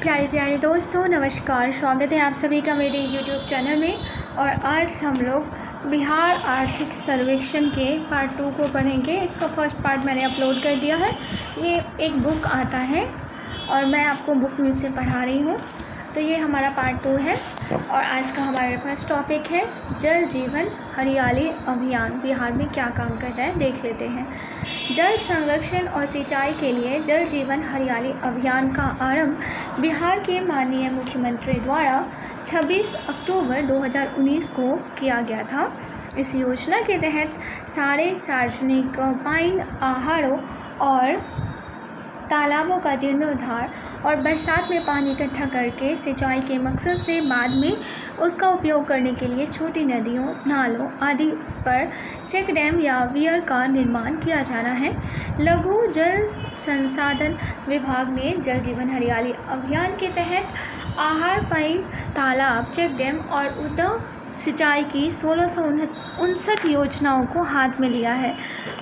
प्यारे प्यारे दोस्तों, नमस्कार। स्वागत है आप सभी का मेरे YouTube चैनल में। और आज हम लोग बिहार आर्थिक सर्वेक्षण के पार्ट 2 को पढ़ेंगे। इसका फर्स्ट पार्ट मैंने अपलोड कर दिया है। ये एक बुक आता है और मैं आपको बुक में से पढ़ा रही हूँ। तो ये हमारा पार्ट 2 है और आज का हमारे पास टॉपिक है जल जीवन हरियाली अभियान। बिहार में क्या काम कर रहा है देख लेते हैं। जल संरक्षण और सिंचाई के लिए जल जीवन हरियाली अभियान का आरंभ बिहार के माननीय मुख्यमंत्री द्वारा 26 अक्टूबर 2019 को किया गया था। इस योजना के तहत सारे सार्वजनिक पाइन आहारों और तालाबों का जीर्णोद्धार और बरसात में पानी इकट्ठा करके सिंचाई के मकसद से बाद में उसका उपयोग करने के लिए छोटी नदियों, नालों आदि पर चेक डैम या वियर का निर्माण किया जाना है। लघु जल संसाधन विभाग ने जल जीवन हरियाली अभियान के तहत आहार पाइन, तालाब, चेक डैम और उद्वह सिंचाई की 1659 योजनाओं को हाथ में लिया है।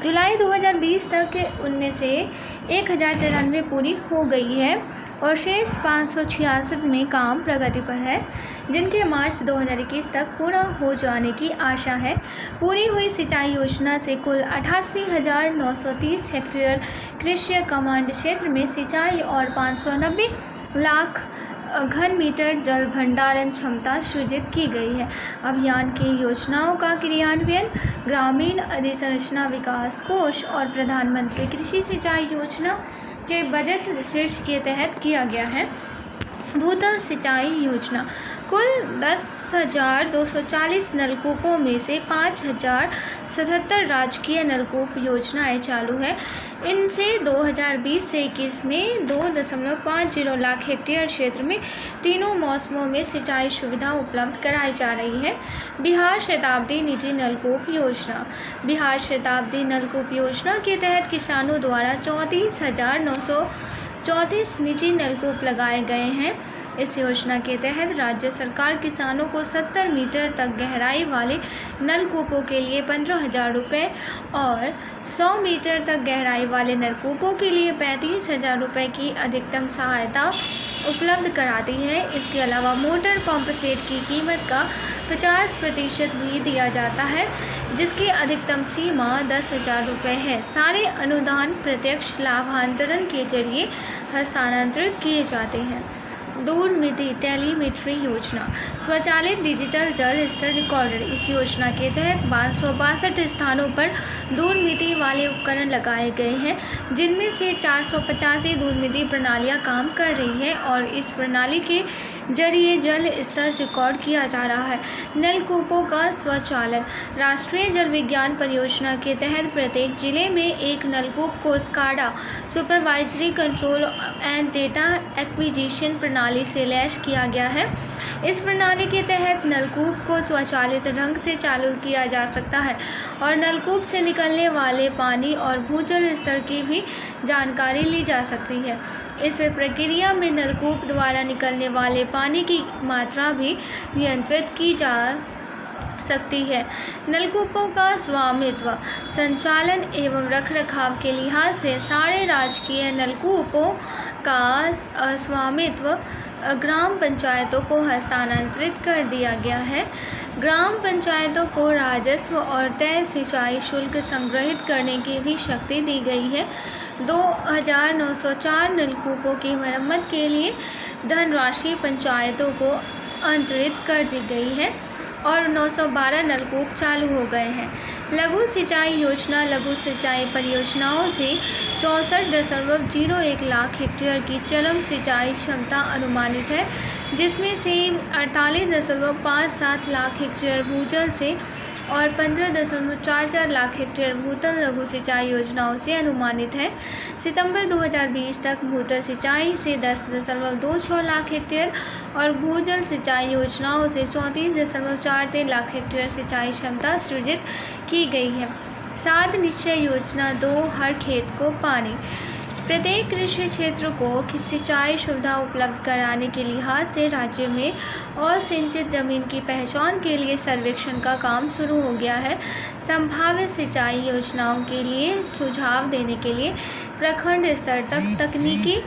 जुलाई 2020 तक उनमें से 1093 पूरी हो गई है और शेष 566 में काम प्रगति पर है, जिनके मार्च 2021 तक पूरा हो जाने की आशा है। पूरी हुई सिंचाई योजना से कुल 88,930 हेक्टेयर कृषि कमांड क्षेत्र में सिंचाई और 590 लाख घन मीटर जल भंडारण क्षमता सृजित की गई है। अभियान की योजनाओं का क्रियान्वयन ग्रामीण अधोसंरचना विकास कोष और प्रधानमंत्री कृषि सिंचाई योजना के बजट शीर्ष के तहत किया गया है। भूतल सिंचाई योजना कुल 10,240 नलकूपों में से 5,077 राजकीय नलकूप योजनाएं चालू है। इनसे 2020 से 21 में 2.50 लाख हेक्टेयर क्षेत्र में तीनों मौसमों में सिंचाई सुविधा उपलब्ध कराई जा रही है। बिहार शताब्दी निजी नलकूप योजना। बिहार शताब्दी नलकूप योजना के तहत किसानों द्वारा 34,934 निजी नलकूप लगाए गए हैं। इस योजना के तहत राज्य सरकार किसानों को 70 मीटर तक गहराई वाले नलकूपों के लिए 15,000 रुपये और 100 मीटर तक गहराई वाले नलकूपों के लिए 35,000 रुपये की अधिकतम सहायता उपलब्ध कराती है। इसके अलावा मोटर पंप सेट की कीमत का 50% भी दिया जाता है, जिसकी अधिकतम सीमा 10,000 रुपये है। सारे अनुदान प्रत्यक्ष लाभांतरण के जरिए हस्तांतरित किए जाते हैं। दूरमिति टेलीमेट्री योजना। स्वचालित डिजिटल जल स्तर रिकॉर्डर। इस योजना के तहत 562 स्थानों पर दूरमिति वाले उपकरण लगाए गए हैं, जिनमें से 485 दूरमिति प्रणालियां काम कर रही हैं और इस प्रणाली के जरिए जल स्तर रिकॉर्ड किया जा रहा है। नलकूपों का स्वचालन। राष्ट्रीय जल विज्ञान परियोजना के तहत प्रत्येक जिले में एक नलकूप को SCADA supervisory control and data acquisition प्रणाली से लैस किया गया है। इस प्रणाली के तहत नलकूप को स्वचालित ढंग से चालू किया जा सकता है और नलकूप से निकलने वाले पानी और भूजल स्तर की भी जानकारी ली जा सकती है। इस प्रक्रिया में नलकूप द्वारा निकलने वाले पानी की मात्रा भी नियंत्रित की जा सकती है। नलकूपों का स्वामित्व। संचालन एवं रखरखाव के लिहाज से सारे राजकीय नलकूपों का स्वामित्व ग्राम पंचायतों को हस्तांतरित कर दिया गया है। ग्राम पंचायतों को राजस्व और तय सिंचाई शुल्क संग्रहित करने की भी शक्ति दी गई है। 2,904 नलकूपों की मरम्मत के लिए धनराशि पंचायतों को अंतरित कर दी गई है और 912 नलकूप चालू हो गए हैं। लघु सिंचाई योजना। लघु सिंचाई परियोजनाओं से 64.01 लाख हेक्टेयर की चरम सिंचाई क्षमता अनुमानित है, जिसमें से 48.57 लाख हेक्टेयर भूजल से और 15.44 लाख हेक्टेयर भूतल लघु सिंचाई योजनाओं से अनुमानित है। सितंबर 2020 तक भूतल सिंचाई से 10.26 लाख हेक्टेयर और भूजल सिंचाई योजनाओं से 34.43 लाख हेक्टेयर सिंचाई क्षमता सृजित की गई है। 7 निश्चय योजना। 2 हर खेत को पानी। प्रत्येक कृषि क्षेत्र को सिंचाई सुविधा उपलब्ध कराने के लिहाज से राज्य में असिंचित जमीन की पहचान के लिए सर्वेक्षण का काम शुरू हो गया है। संभावित सिंचाई योजनाओं के लिए सुझाव देने के लिए प्रखंड स्तर तक तकनीकी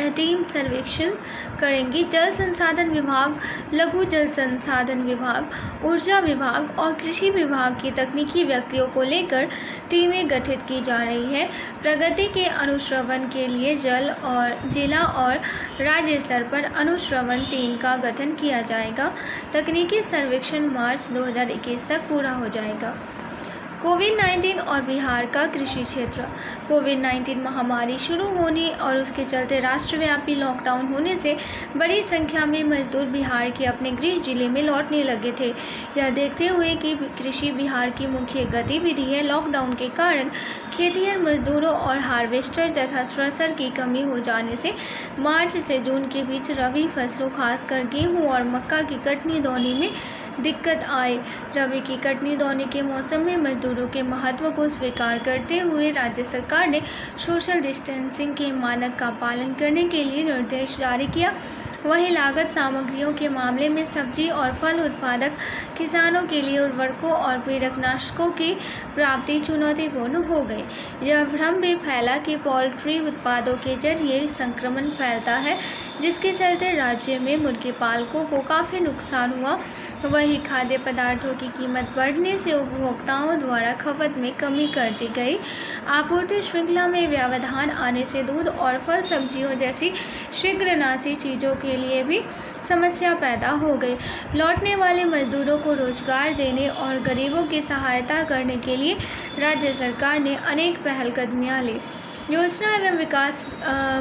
टीम सर्वेक्षण करेंगी। जल संसाधन विभाग, लघु जल संसाधन विभाग, ऊर्जा विभाग और कृषि विभाग के तकनीकी व्यक्तियों को लेकर टीमें गठित की जा रही है। प्रगति के अनुश्रवण के लिए जल और जिला और राज्य स्तर पर अनुश्रवण टीम का गठन किया जाएगा। तकनीकी सर्वेक्षण मार्च 2021 तक पूरा हो जाएगा। कोविड-19 और बिहार का कृषि क्षेत्र। कोविड-19 महामारी शुरू होने और उसके चलते राष्ट्रव्यापी लॉकडाउन होने से बड़ी संख्या में मजदूर बिहार के अपने गृह जिले में लौटने लगे थे। यह देखते हुए कि कृषि बिहार की मुख्य गतिविधि है, लॉकडाउन के कारण खेतिहर मजदूरों और हार्वेस्टर तथा थ्रेशर की कमी हो जाने से मार्च से जून के बीच रबी फसलों खासकर गेहूँ और मक्का की कटनी दौनी में दिक्कत आए। रबी की कटनी दौनी के मौसम में मजदूरों के महत्व को स्वीकार करते हुए राज्य सरकार ने सोशल डिस्टेंसिंग के मानक का पालन करने के लिए निर्देश जारी किया। वहीं लागत सामग्रियों के मामले में सब्जी और फल उत्पादक किसानों के लिए उर्वरकों और प्रेरकनाशकों की प्राप्ति चुनौतीपूर्ण हो गई। यह भ्रम भी फैला कि पोल्ट्री उत्पादों के जरिए संक्रमण फैलता है, जिसके चलते राज्य में मुर्गी पालकों को काफ़ी नुकसान हुआ। वहीं खाद्य पदार्थों की कीमत बढ़ने से उपभोक्ताओं द्वारा खपत में कमी कर दी गई। आपूर्ति श्रृंखला में व्यवधान आने से दूध और फल सब्जियों जैसी शीघ्रनाशी चीज़ों के लिए भी समस्या पैदा हो गई। लौटने वाले मजदूरों को रोजगार देने और गरीबों की सहायता करने के लिए राज्य सरकार ने अनेक पहलकदमियां ली। योजना एवं विकास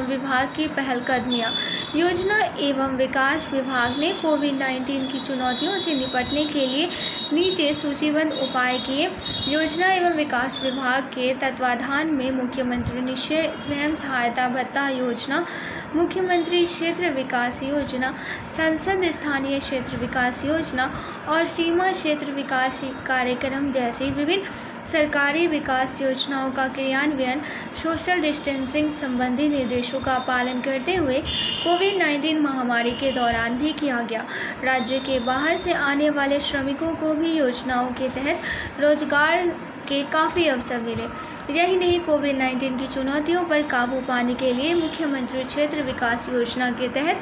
विभाग की पहलकदमियां। योजना एवं विकास विभाग ने कोविड-19 की चुनौतियों से निपटने के लिए नीचे सूचीबद्ध उपाय किए। योजना एवं विकास विभाग के तत्वाधान में मुख्यमंत्री निश्चय स्वयं सहायता भत्ता योजना, मुख्यमंत्री क्षेत्र विकास योजना, संसद स्थानीय क्षेत्र विकास योजना और सीमा क्षेत्र विकास कार्यक्रम जैसी विभिन्न सरकारी विकास योजनाओं का क्रियान्वयन सोशल डिस्टेंसिंग संबंधी निर्देशों का पालन करते हुए कोविड-19 महामारी के दौरान भी किया गया। राज्य के बाहर से आने वाले श्रमिकों को भी योजनाओं के तहत रोजगार के काफ़ी अवसर मिले। यही नहीं, कोविड-19 की चुनौतियों पर काबू पाने के लिए मुख्यमंत्री क्षेत्र विकास योजना के तहत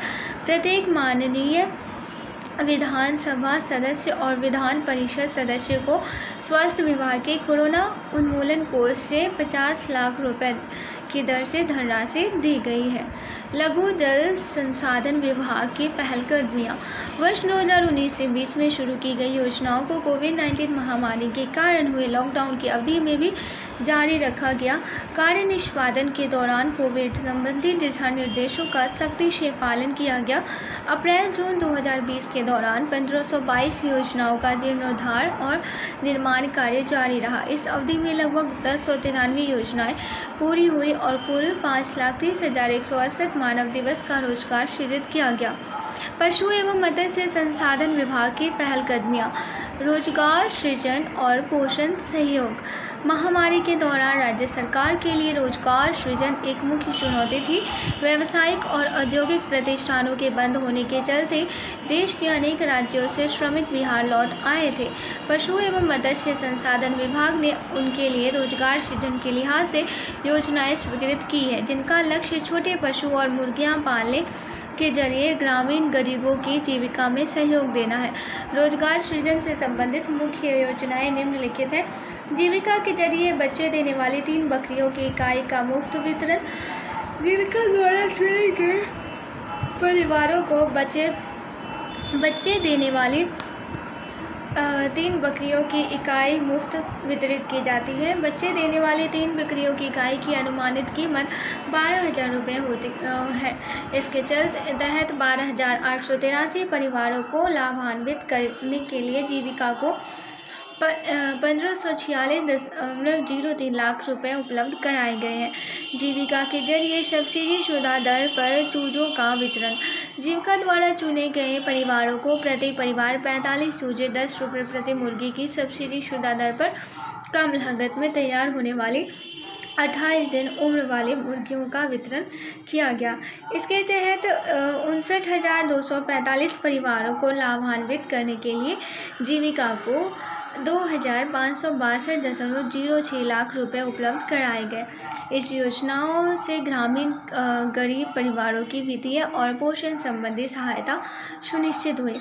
प्रत्येक माननीय विधानसभा सदस्य और विधान परिषद सदस्य को स्वास्थ्य विभाग के कोरोना उन्मूलन कोष से 50 लाख रुपए की दर से धनराशि दी गई है। लघु जल संसाधन विभाग की पहलकदमियां। वर्ष 2019 से 20 में शुरू की गई योजनाओं को कोविड-19 महामारी के कारण हुए लॉकडाउन की अवधि में भी जारी रखा गया। कार्य निष्पादन के दौरान कोविड संबंधी दिशा निर्देशों का सख्ती से पालन किया गया। अप्रैल-जून 2020 के दौरान 1522 योजनाओं का जीर्णोद्धार और निर्माण कार्य जारी रहा। इस अवधि में लगभग 1093 योजनाएं पूरी हुई और कुल 5,30,168 मानव दिवस का रोजगार सृजित किया गया। पशु एवं मत्स्य संसाधन विभाग की पहलकदमियां। रोजगार सृजन और पोषण सहयोग। महामारी के दौरान राज्य सरकार के लिए रोजगार सृजन एक मुख्य चुनौती थी। व्यावसायिक और औद्योगिक प्रतिष्ठानों के बंद होने के चलते देश के अनेक राज्यों से श्रमिक बिहार लौट आए थे। पशु एवं मत्स्य संसाधन विभाग ने उनके लिए रोजगार सृजन के लिहाज से योजनाएं स्वीकृत की है, जिनका लक्ष्य छोटे पशु और मुर्गियां पालने के जरिए ग्रामीण गरीबों की जीविका में सहयोग देना है। रोजगार सृजन से संबंधित मुख्य योजनाएं निम्नलिखित हैं। जीविका के जरिए बच्चे देने वाली 3 बकरियों की इकाई का मुफ्त वितरण। जीविका द्वारा चुने गए परिवारों को बच्चे देने वाली 3 बकरियों की इकाई मुफ्त वितरित की जाती है। बच्चे देने वाली 3 बकरियों की इकाई की अनुमानित कीमत 12,000 रुपये होती है। इसके तहत 12,883 परिवारों को लाभान्वित करने के लिए जीविका को 1546.03 लाख रुपए उपलब्ध कराए गए हैं। जीविका के जरिए सब्सिडी शुदा दर पर चूजों का वितरण। जीविका द्वारा चुने गए परिवारों को प्रति परिवार 45 चूजे 10 रुपये प्रति मुर्गी की सब्सिडी शुदा दर पर कम लागत में तैयार होने वाली 28 दिन उम्र वाली मुर्गियों का वितरण किया गया। इसके तहत 59,245 परिवारों को लाभान्वित करने के लिए जीविका को 2,562.06 लाख रुपए उपलब्ध कराए गए। इस योजनाओं से ग्रामीण गरीब परिवारों की वित्तीय और पोषण संबंधी सहायता सुनिश्चित हुई।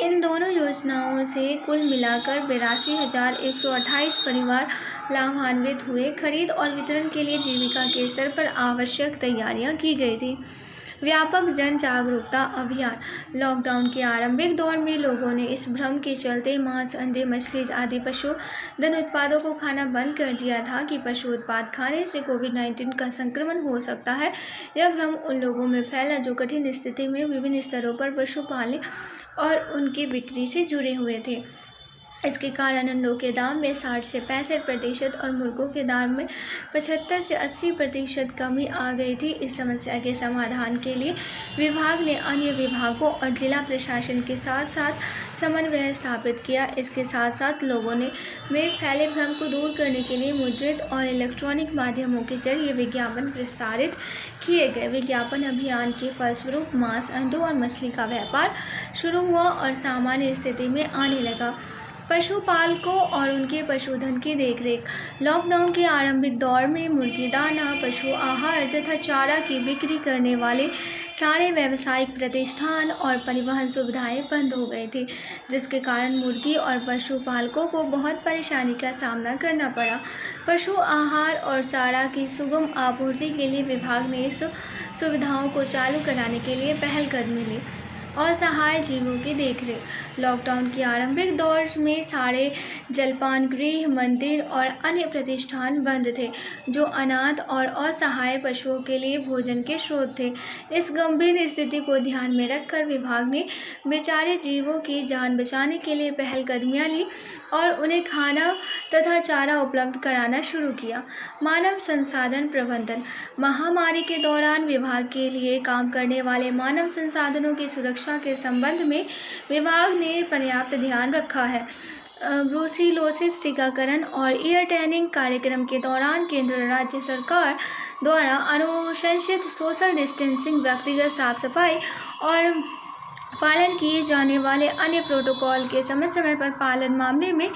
इन दोनों योजनाओं से कुल मिलाकर 82,128 परिवार लाभान्वित हुए। खरीद और वितरण के लिए जीविका के स्तर पर आवश्यक तैयारियां की गई थी। व्यापक जन जागरूकता अभियान। लॉकडाउन के आरंभिक दौर में लोगों ने इस भ्रम के चलते मांस, अंडे, मछली आदि पशुधन उत्पादों को खाना बंद कर दिया था कि पशु उत्पाद खाने से कोविड-19 का संक्रमण हो सकता है। यह भ्रम उन लोगों में फैला जो कठिन स्थिति में विभिन्न स्तरों पर पशु पालने और उनकी बिक्री से जुड़े हुए थे। इसके कारण अंडों के दाम में 60 से 65% और मुर्गों के दाम में 75 से 80% कमी आ गई थी। इस समस्या के समाधान के लिए विभाग ने अन्य विभागों और जिला प्रशासन के साथ साथ समन्वय स्थापित किया। इसके साथ साथ लोगों में फैले भ्रम को दूर करने के लिए मुद्रित और इलेक्ट्रॉनिक माध्यमों के जरिए विज्ञापन प्रसारित किए गए। विज्ञापन अभियान के फलस्वरूप मांस, अंडों और मछली का व्यापार शुरू हुआ और सामान्य स्थिति में आने लगा। पशुपालकों और उनके पशुधन की देखरेख। लॉकडाउन के आरंभिक दौर में मुर्गी दाना, पशु आहार तथा चारा की बिक्री करने वाले सारे व्यावसायिक प्रतिष्ठान और परिवहन सुविधाएं बंद हो गए थे, जिसके कारण मुर्गी और पशुपालकों को बहुत परेशानी का सामना करना पड़ा। पशु आहार और चारा की सुगम आपूर्ति के लिए विभाग ने इस सुविधाओं को चालू कराने के लिए पहलकदमी ली। असहाय जीवों की देखरेख। लॉकडाउन के आरंभिक दौर में सारे जलपान गृह, मंदिर और अन्य प्रतिष्ठान बंद थे, जो अनाथ और असहाय पशुओं के लिए भोजन के स्रोत थे। इस गंभीर स्थिति को ध्यान में रखकर विभाग ने बेचारे जीवों की जान बचाने के लिए पहलकदमियां ली और उन्हें खाना तथा चारा उपलब्ध कराना शुरू किया। मानव संसाधन प्रबंधन। महामारी के दौरान विभाग के लिए काम करने वाले मानव संसाधनों की सुरक्षा के संबंध में विभाग ने पर्याप्त ध्यान रखा है। ब्रूसिलोसिस टीकाकरण और ईयर ट्रेनिंग कार्यक्रम के दौरान केंद्र राज्य सरकार द्वारा अनुशंसित सोशल डिस्टेंसिंग, व्यक्तिगत साफ सफाई और पालन किए जाने वाले अन्य प्रोटोकॉल के समय समय पर पालन मामले में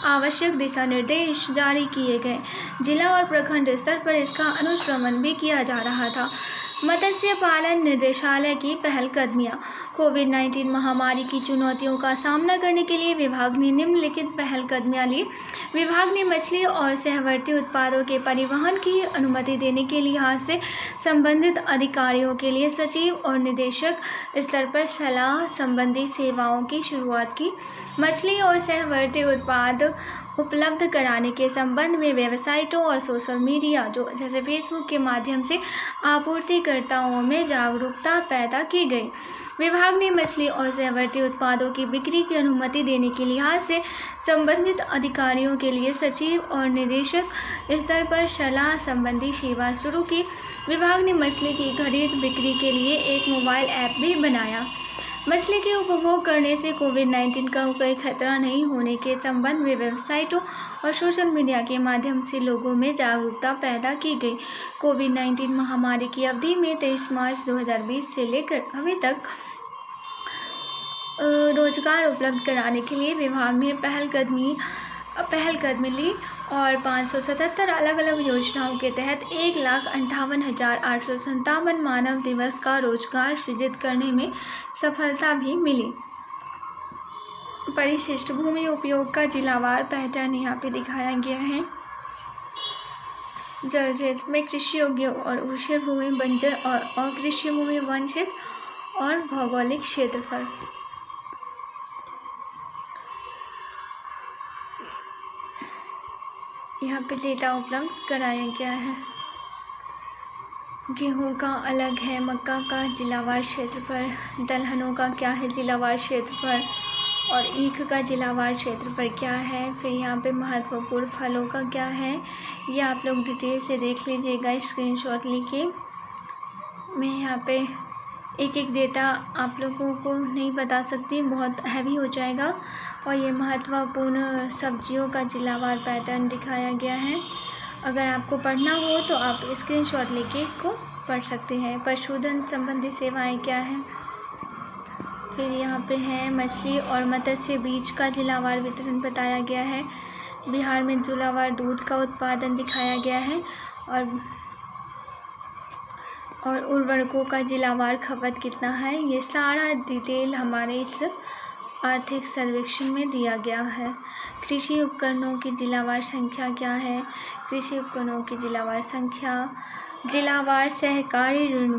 आवश्यक दिशा निर्देश जारी किए गए। जिला और प्रखंड स्तर पर इसका अनुश्रवण भी किया जा रहा था। मत्स्य पालन निदेशालय की पहलकदमियां। कोविड-19 महामारी की चुनौतियों का सामना करने के लिए विभाग ने निम्नलिखित पहलकदमियां ली। विभाग ने मछली और सहवर्ती उत्पादों के परिवहन की अनुमति देने के लिहाज से संबंधित अधिकारियों के लिए सचिव और निदेशक स्तर पर सलाह संबंधी सेवाओं की शुरुआत की। मछली और सहवर्ती उत्पाद उपलब्ध कराने के संबंध में वेबसाइटों और सोशल मीडिया जैसे फेसबुक के माध्यम से आपूर्तिकर्ताओं में जागरूकता पैदा की गई। विभाग ने मछली और सहवर्ती उत्पादों की बिक्री की अनुमति देने के लिहाज से संबंधित अधिकारियों के लिए सचिव और निदेशक स्तर पर सलाह संबंधी सेवा शुरू की। विभाग ने मछली की खरीद बिक्री के लिए एक मोबाइल ऐप भी बनाया। मछली के उपभोग करने से कोविड-19 का कोई खतरा नहीं होने के संबंध में वेबसाइटों और सोशल मीडिया के माध्यम से लोगों में जागरूकता पैदा की गई। कोविड-19 महामारी की अवधि में 23 मार्च 2020 से लेकर अभी तक रोजगार उपलब्ध कराने के लिए विभाग ने पहलकदमी ली और 577 अलग अलग योजनाओं के तहत 1,58,857 मानव दिवस का रोजगार सृजित करने में सफलता भी मिली। परिशिष्ट भूमि उपयोग का जिलावार पैटर्न यहाँ पे दिखाया गया है। जलक्षेत्र में कृषि योग्य और ऊष्य भूमि, बंजर और अकृषि भूमि, वन क्षेत्र और भौगोलिक क्षेत्रफल। यहाँ पे डेटा उपलब्ध कराया गया है। गेहूँ का अलग है, मक्का का जिलावार क्षेत्रफल, दलहनों का क्या है जिलावार क्षेत्रफल और ईख का जिलावार क्षेत्रफल क्या है। फिर यहाँ पे महत्वपूर्ण फलों का क्या है, ये आप लोग डिटेल से देख लीजिएगा स्क्रीनशॉट लेके। मैं यहाँ पे एक एक डेटा आप लोगों को नहीं बता सकती, बहुत हैवी हो जाएगा। और ये महत्वपूर्ण सब्जियों का जिलावार पैटर्न दिखाया गया है। अगर आपको पढ़ना हो तो आप स्क्रीनशॉट लेके इसको पढ़ सकते हैं। पशुधन संबंधी सेवाएं क्या हैं, फिर यहाँ पे है मछली और मत्स्य बीज का जिलावार वितरण बताया गया है। बिहार में जिलावार दूध का उत्पादन दिखाया गया है और उर्वरकों का जिलावार खपत कितना है, ये सारा डिटेल हमारे इस आर्थिक सर्वेक्षण में दिया गया है। कृषि उपकरणों की जिलावार संख्या क्या है? कृषि उपकरणों की जिलावार संख्या, जिलावार सहकारी ऋण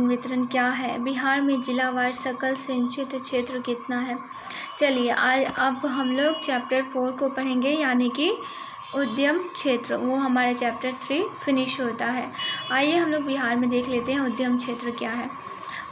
वितरण क्या है? बिहार में जिलावार सकल सिंचित क्षेत्र कितना है? चलिए आज अब हम लोग चैप्टर 4 को पढ़ेंगे, यानी कि उद्यम क्षेत्र। वो हमारा चैप्टर 3 फिनिश होता है। आइए हम लोग बिहार में देख लेते हैं उद्यम क्षेत्र क्या है।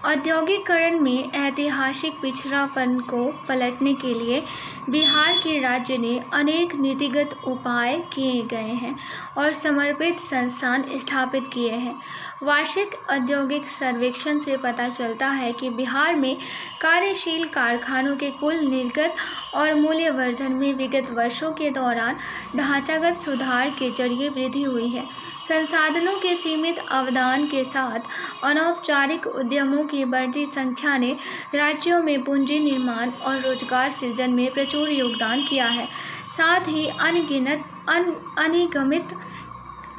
औद्योगिकरण में ऐतिहासिक पिछड़ापन को पलटने के लिए बिहार के राज्य ने अनेक नीतिगत उपाय किए गए हैं और समर्पित संस्थान स्थापित किए हैं। वार्षिक औद्योगिक सर्वेक्षण से पता चलता है कि बिहार में कार्यशील कारखानों के कुल निर्गत और मूल्यवर्धन में विगत वर्षों के दौरान ढांचागत सुधार के जरिए वृद्धि हुई है। संसाधनों के सीमित अवदान के साथ अनौपचारिक उद्यमों की बढ़ती संख्या ने राज्यों में पूंजी निर्माण और रोजगार सृजन में प्रचुर योगदान किया है। साथ ही अनिगमित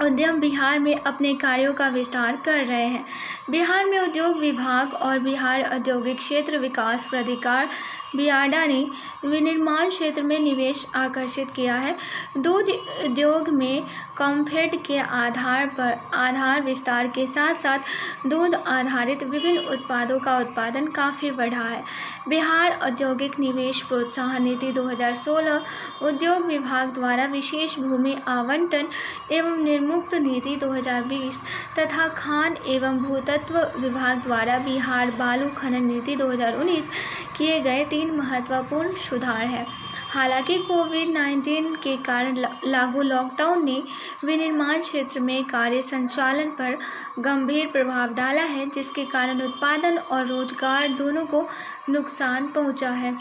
उद्यम बिहार में अपने कार्यों का विस्तार कर रहे हैं। बिहार में उद्योग विभाग और बिहार औद्योगिक क्षेत्र विकास प्राधिकार बियाडा ने विनिर्माण क्षेत्र में निवेश आकर्षित किया है। दूध उद्योग में कॉम्फेड के आधार विस्तार के साथ साथ दूध आधारित विभिन्न उत्पादों का उत्पादन काफ़ी बढ़ा है। बिहार औद्योगिक निवेश प्रोत्साहन नीति 2016, उद्योग विभाग द्वारा विशेष भूमि आवंटन एवं निर्मुक्त नीति 2020 तथा खान एवं भूतत्व विभाग द्वारा बिहार बालू खनन नीति 2019 किए गए 3 महत्वपूर्ण सुधार हैं। हालांकि कोविड-19 के कारण लागू लॉकडाउन ने विनिर्माण क्षेत्र में कार्य संचालन पर गंभीर प्रभाव डाला है, जिसके कारण उत्पादन और रोजगार दोनों को नुकसान पहुंचा है।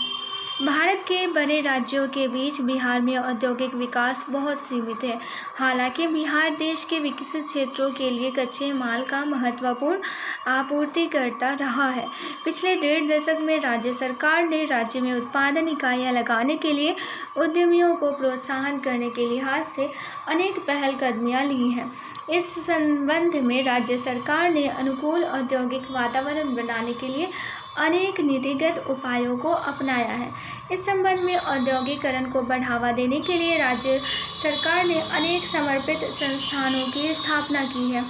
भारत के बड़े राज्यों के बीच बिहार में औद्योगिक विकास बहुत सीमित है। हालांकि बिहार देश के विकसित क्षेत्रों के लिए कच्चे माल का महत्वपूर्ण आपूर्तिकर्ता रहा है। पिछले 1.5 दशक में राज्य सरकार ने राज्य में उत्पादन इकाइयां लगाने के लिए उद्यमियों को प्रोत्साहन करने के लिहाज से अनेक पहलकदमियां ली हैं। इस संबंध में राज्य सरकार ने अनुकूल औद्योगिक वातावरण बनाने के लिए अनेक नीतिगत उपायों को अपनाया है। इस संबंध में औद्योगिकरण को बढ़ावा देने के लिए राज्य सरकार ने अनेक समर्पित संस्थानों की स्थापना की है।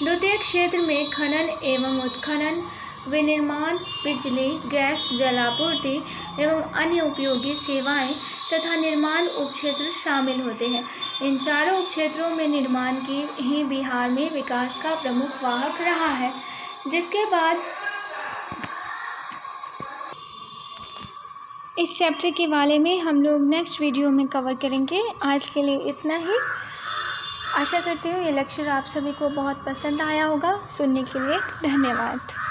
द्वितीय क्षेत्र में खनन एवं उत्खनन, विनिर्माण, बिजली, गैस, जलापूर्ति एवं अन्य उपयोगी सेवाएं तथा निर्माण उपक्षेत्र शामिल होते हैं। इन चारों उपक्षेत्रों में निर्माण की ही बिहार में विकास का प्रमुख वाहक रहा है। जिसके बाद इस चैप्टर के बारे में हम लोग नेक्स्ट वीडियो में कवर करेंगे। आज के लिए इतना ही। आशा करती हूँ ये लेक्चर आप सभी को बहुत पसंद आया होगा। सुनने के लिए धन्यवाद।